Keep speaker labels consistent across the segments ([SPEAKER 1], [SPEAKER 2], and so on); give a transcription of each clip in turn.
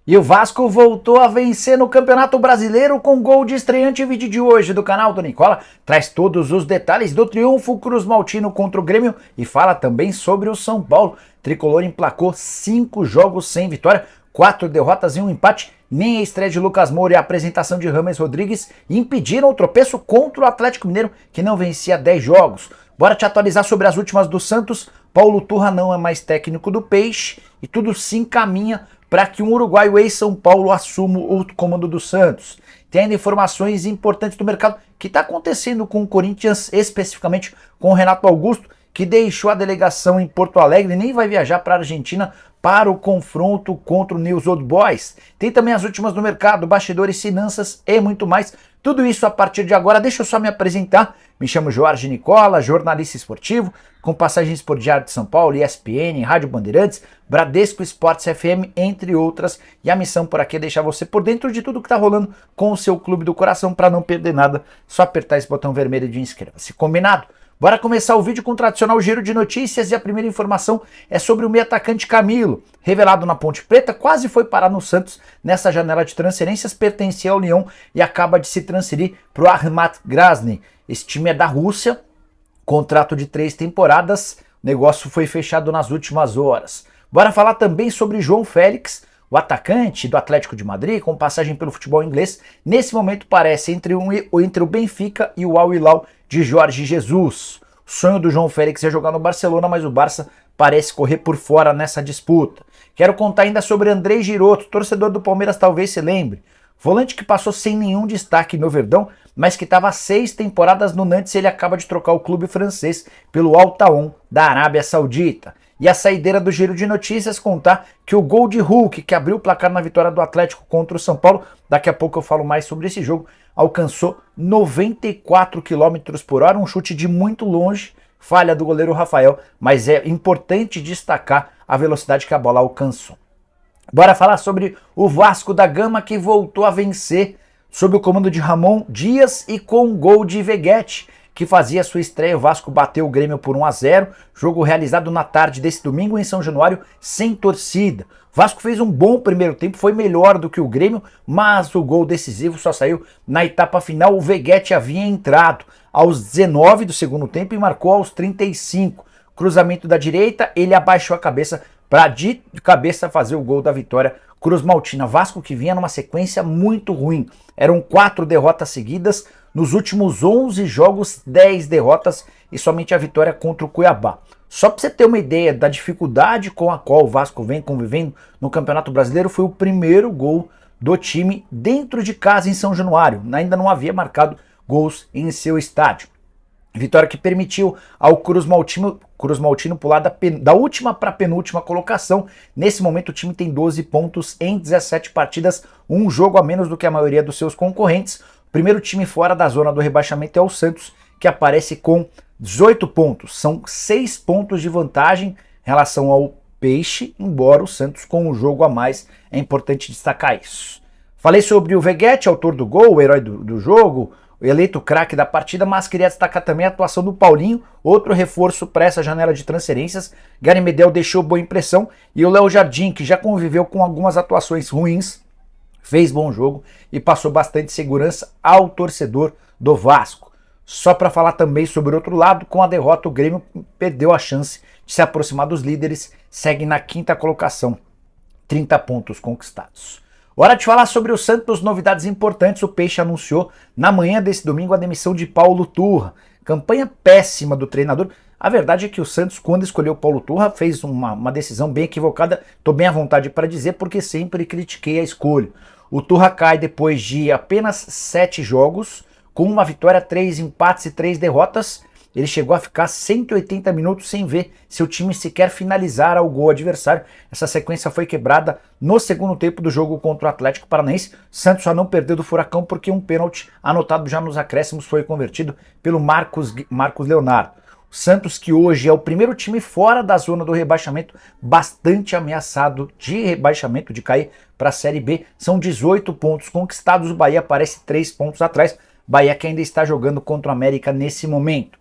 [SPEAKER 1] E o Vasco voltou a vencer no Campeonato Brasileiro com gol de estreante. O vídeo de hoje do canal do Nicola traz todos os detalhes do triunfo cruzmaltino contra o Grêmio e fala também sobre o São Paulo. Tricolor emplacou 5 jogos sem vitória, 4 derrotas e 1 empate. Nem a estreia de Lucas Moura e a apresentação de James Rodrigues impediram o tropeço contra o Atlético Mineiro, que não vencia 10 jogos. Bora te atualizar sobre as últimas do Santos. Paulo Turra não é mais técnico do Peixe e tudo se encaminha para que um uruguaio ex-São Paulo assuma o comando do Santos. Tem ainda informações importantes do mercado que está acontecendo com o Corinthians, especificamente com o Renato Augusto, que deixou a delegação em Porto Alegre e nem vai viajar para a Argentina para o confronto contra o News Old Boys. Tem também as últimas do mercado, bastidores, finanças e muito mais. Tudo isso a partir de agora. Deixa eu só me apresentar. Me chamo Jorge Nicola, jornalista esportivo, com passagens por Diário de São Paulo, ESPN, Rádio Bandeirantes, Bradesco Esportes FM, entre outras. E a missão por aqui é deixar você por dentro de tudo que está rolando com o seu clube do coração. Para não perder nada, só apertar esse botão vermelho de inscreva-se. Combinado? Bora começar o vídeo com o tradicional giro de notícias e a primeira informação é sobre o meio atacante Camilo. Revelado na Ponte Preta, quase foi parar no Santos nessa janela de transferências, pertencia ao Lyon e acaba de se transferir para o Akhmat Grozny. Esse time é da Rússia, contrato de 3 temporadas, o negócio foi fechado nas últimas horas. Bora falar também sobre João Félix, o atacante do Atlético de Madrid, com passagem pelo futebol inglês, nesse momento parece entre o Benfica e o Al Hilal de Jorge Jesus. O sonho do João Félix é jogar no Barcelona, mas o Barça parece correr por fora nessa disputa. Quero contar ainda sobre André Giroto, torcedor do Palmeiras talvez se lembre. Volante que passou sem nenhum destaque no Verdão, mas que estava 6 temporadas no Nantes e ele acaba de trocar o clube francês pelo Al Taon da Arábia Saudita. E a saideira do giro de notícias contar que o gol de Hulk, que abriu o placar na vitória do Atlético contra o São Paulo, daqui a pouco eu falo mais sobre esse jogo, alcançou 94 km por hora, um chute de muito longe, falha do goleiro Rafael, mas é importante destacar a velocidade que a bola alcançou. Bora falar sobre o Vasco da Gama, que voltou a vencer sob o comando de Ramon Dias e com um gol de Veguete, que fazia sua estreia. O Vasco bateu o Grêmio por 1-0, jogo realizado na tarde desse domingo em São Januário, sem torcida. O Vasco fez um bom primeiro tempo, foi melhor do que o Grêmio, mas o gol decisivo só saiu na etapa final. O Veguete havia entrado aos 19 do segundo tempo e marcou aos 35. Cruzamento da direita, ele abaixou a cabeça para de cabeça fazer o gol da vitória cruzmaltina. Vasco que vinha numa sequência muito ruim. Eram 4 derrotas seguidas. Nos últimos 11 jogos, 10 derrotas e somente a vitória contra o Cuiabá. Só para você ter uma ideia da dificuldade com a qual o Vasco vem convivendo no Campeonato Brasileiro, foi o primeiro gol do time dentro de casa em São Januário. Ainda não havia marcado gols em seu estádio. Vitória que permitiu ao Cruzmaltino pular da última para a penúltima colocação. Nesse momento o time tem 12 pontos em 17 partidas, um jogo a menos do que a maioria dos seus concorrentes. O primeiro time fora da zona do rebaixamento é o Santos, que aparece com 18 pontos. São 6 pontos de vantagem em relação ao Peixe, embora o Santos com um jogo a mais, é importante destacar isso. Falei sobre o Veguete, autor do gol, o herói do jogo, o eleito craque da partida, mas queria destacar também a atuação do Paulinho, outro reforço para essa janela de transferências. Gary Medel deixou boa impressão e o Léo Jardim, que já conviveu com algumas atuações ruins, fez bom jogo e passou bastante segurança ao torcedor do Vasco. Só para falar também sobre o outro lado, com a derrota o Grêmio perdeu a chance de se aproximar dos líderes, segue na 5ª colocação, 30 pontos conquistados. Hora de falar sobre o Santos, novidades importantes. O Peixe anunciou na manhã desse domingo a demissão de Paulo Turra. Campanha péssima do treinador. A verdade é que o Santos, quando escolheu Paulo Turra, fez uma decisão bem equivocada. Estou bem à vontade para dizer, porque sempre critiquei a escolha. O Turra cai depois de apenas 7 jogos, com uma vitória, 3 empates e 3 derrotas. Ele chegou a ficar 180 minutos sem ver seu time sequer finalizar ao gol adversário. Essa sequência foi quebrada no segundo tempo do jogo contra o Atlético Paranaense. Santos só não perdeu do Furacão porque um pênalti anotado já nos acréscimos foi convertido pelo Marcos Leonardo. O Santos, que hoje é o primeiro time fora da zona do rebaixamento, bastante ameaçado de rebaixamento, de cair para a Série B. São 18 pontos conquistados, o Bahia aparece 3 pontos atrás. Bahia que ainda está jogando contra o América nesse momento.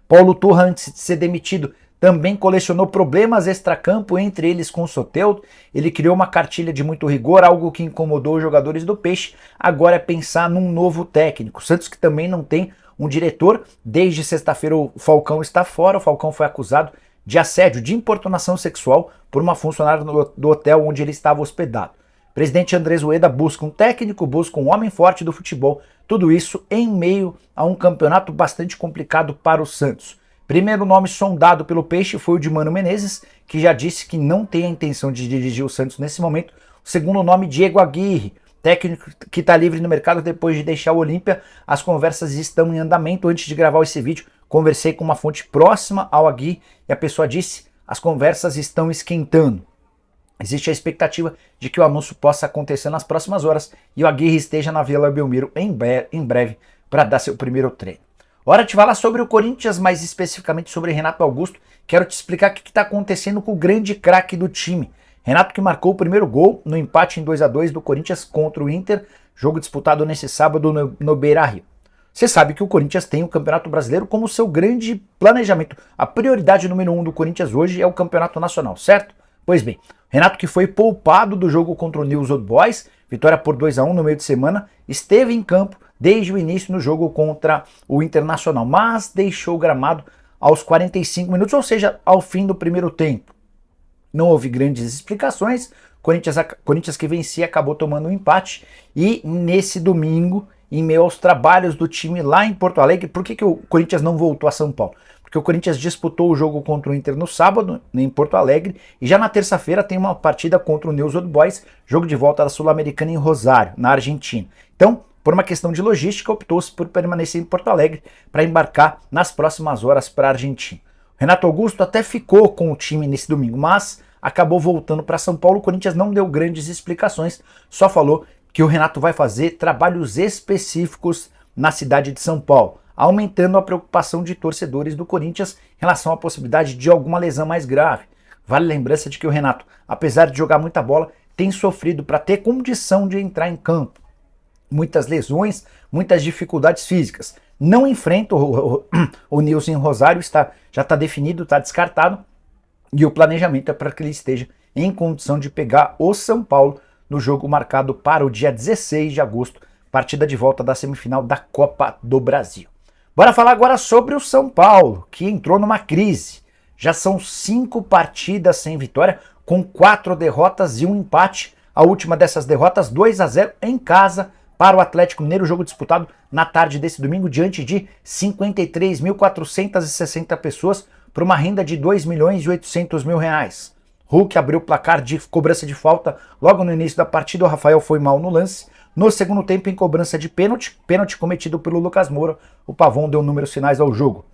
[SPEAKER 1] Paulo Turra, antes de ser demitido, também colecionou problemas extracampo, entre eles com o Soteldo. Ele criou uma cartilha de muito rigor, algo que incomodou os jogadores do Peixe. Agora é pensar num novo técnico. Santos que também não tem um diretor. Desde sexta-feira o Falcão está fora. O Falcão foi acusado de assédio, de importunação sexual por uma funcionária do hotel onde ele estava hospedado. Presidente Andrés Ueda busca um técnico, busca um homem forte do futebol. Tudo isso em meio a um campeonato bastante complicado para o Santos. Primeiro nome sondado pelo Peixe foi o de Mano Menezes, que já disse que não tem a intenção de dirigir o Santos nesse momento. O segundo nome, Diego Aguirre, técnico que está livre no mercado depois de deixar o Olímpia. As conversas estão em andamento. Antes de gravar esse vídeo, conversei com uma fonte próxima ao Aguirre e a pessoa disse: as conversas estão esquentando. Existe a expectativa de que o anúncio possa acontecer nas próximas horas e o Aguirre esteja na Vila Belmiro em breve para dar seu primeiro treino. Hora de falar sobre o Corinthians, mais especificamente sobre Renato Augusto. Quero te explicar o que está acontecendo com o grande craque do time. Renato, que marcou o primeiro gol no empate em 2-2 do Corinthians contra o Inter, jogo disputado nesse sábado no Beira-Rio. Você sabe que o Corinthians tem o Campeonato Brasileiro como seu grande planejamento. A prioridade número 1 do Corinthians hoje é o Campeonato Nacional, certo? Pois bem, Renato, que foi poupado do jogo contra o News Old Boys, vitória por 2-1 no meio de semana, esteve em campo desde o início no jogo contra o Internacional, mas deixou o gramado aos 45 minutos, ou seja, ao fim do primeiro tempo. Não houve grandes explicações, Corinthians que vencia acabou tomando um empate, e nesse domingo, em meio aos trabalhos do time lá em Porto Alegre, por que o Corinthians não voltou a São Paulo? Porque o Corinthians disputou o jogo contra o Inter no sábado, em Porto Alegre, e já na terça-feira tem uma partida contra o News Old Boys, jogo de volta da Sul-Americana em Rosário, na Argentina. Então, por uma questão de logística, optou-se por permanecer em Porto Alegre para embarcar nas próximas horas para a Argentina. O Renato Augusto até ficou com o time nesse domingo, mas acabou voltando para São Paulo. O Corinthians não deu grandes explicações, só falou que o Renato vai fazer trabalhos específicos na cidade de São Paulo, aumentando a preocupação de torcedores do Corinthians em relação à possibilidade de alguma lesão mais grave. Vale a lembrança de que o Renato, apesar de jogar muita bola, tem sofrido para ter condição de entrar em campo. Muitas lesões, muitas dificuldades físicas. Não enfrenta o Nilson em Rosário, já está definido, está descartado, e o planejamento é para que ele esteja em condição de pegar o São Paulo no jogo marcado para o dia 16 de agosto, partida de volta da semifinal da Copa do Brasil. Bora falar agora sobre o São Paulo, que entrou numa crise. Já são 5 partidas sem vitória, com 4 derrotas e um empate. A última dessas derrotas, 2-0 em casa para o Atlético Mineiro, jogo disputado na tarde desse domingo diante de 53.460 pessoas por uma renda de R$2.800.000. Hulk abriu o placar de cobrança de falta logo no início da partida. O Rafael foi mal no lance. No segundo tempo, em cobrança de pênalti cometido pelo Lucas Moura, o Pavão deu números finais ao jogo.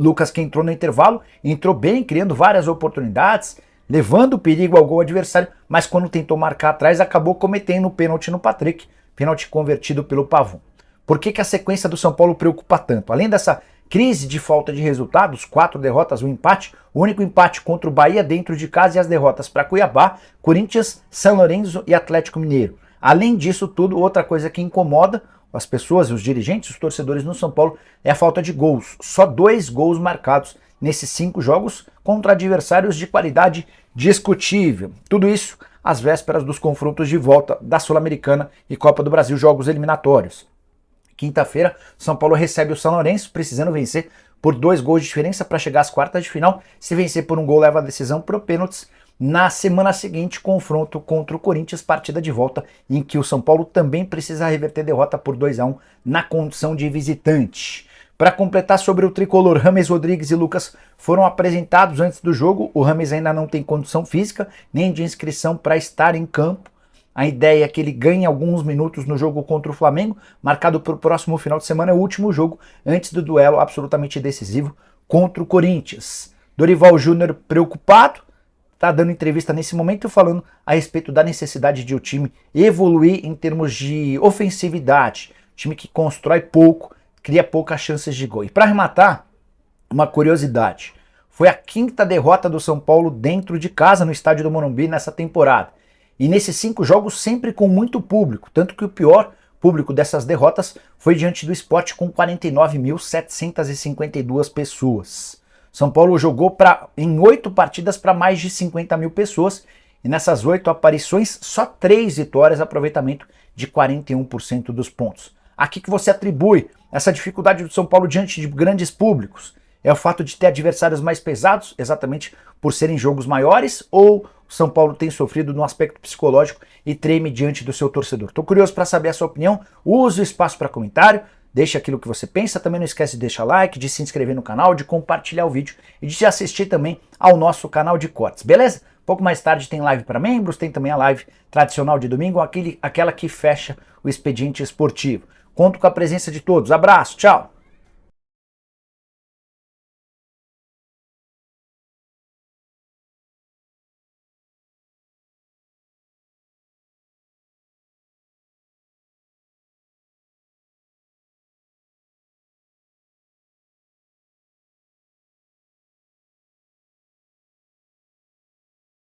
[SPEAKER 1] Lucas, que entrou no intervalo, entrou bem, criando várias oportunidades, levando perigo ao gol adversário, mas quando tentou marcar atrás, acabou cometendo o pênalti no Patrick, pênalti convertido pelo Pavão. Por que a sequência do São Paulo preocupa tanto? Além dessa crise de falta de resultados, 4 derrotas, um empate, o único empate contra o Bahia dentro de casa e as derrotas para Cuiabá, Corinthians, São Lourenço e Atlético Mineiro. Além disso tudo, outra coisa que incomoda as pessoas, os dirigentes, os torcedores no São Paulo é a falta de gols. Só 2 gols marcados nesses 5 jogos contra adversários de qualidade discutível. Tudo isso às vésperas dos confrontos de volta da Sul-Americana e Copa do Brasil, jogos eliminatórios. Quinta-feira, São Paulo recebe o São Lourenço, precisando vencer por 2 gols de diferença para chegar às quartas de final. Se vencer por um gol, leva a decisão para pênaltis. Na semana seguinte, confronto contra o Corinthians, partida de volta, em que o São Paulo também precisa reverter derrota por 2-1 na condição de visitante. Para completar sobre o tricolor, Rames Rodrigues e Lucas foram apresentados antes do jogo. O Rames ainda não tem condição física, nem de inscrição para estar em campo. A ideia é que ele ganhe alguns minutos no jogo contra o Flamengo, marcado para o próximo final de semana, é o último jogo antes do duelo absolutamente decisivo contra o Corinthians. Dorival Júnior preocupado, está dando entrevista nesse momento falando a respeito da necessidade de o time evoluir em termos de ofensividade. Time que constrói pouco, cria poucas chances de gol. E para arrematar, uma curiosidade. Foi a 5ª derrota do São Paulo dentro de casa no estádio do Morumbi nessa temporada. E nesses 5 jogos sempre com muito público, tanto que o pior público dessas derrotas foi diante do Sport com 49.752 pessoas. São Paulo jogou em 8 partidas para mais de 50 mil pessoas e nessas 8 aparições, só 3 vitórias, aproveitamento de 41% dos pontos. Aqui que você atribui essa dificuldade do São Paulo diante de grandes públicos? É o fato de ter adversários mais pesados, exatamente por serem jogos maiores, ou o São Paulo tem sofrido no aspecto psicológico e treme diante do seu torcedor? Estou curioso para saber a sua opinião, use o espaço para comentário, deixe aquilo que você pensa, também não esquece de deixar like, de se inscrever no canal, de compartilhar o vídeo e de assistir também ao nosso canal de cortes, beleza? Pouco mais tarde tem live para membros, tem também a live tradicional de domingo, aquela que fecha o expediente esportivo. Conto com a presença de todos, abraço, tchau!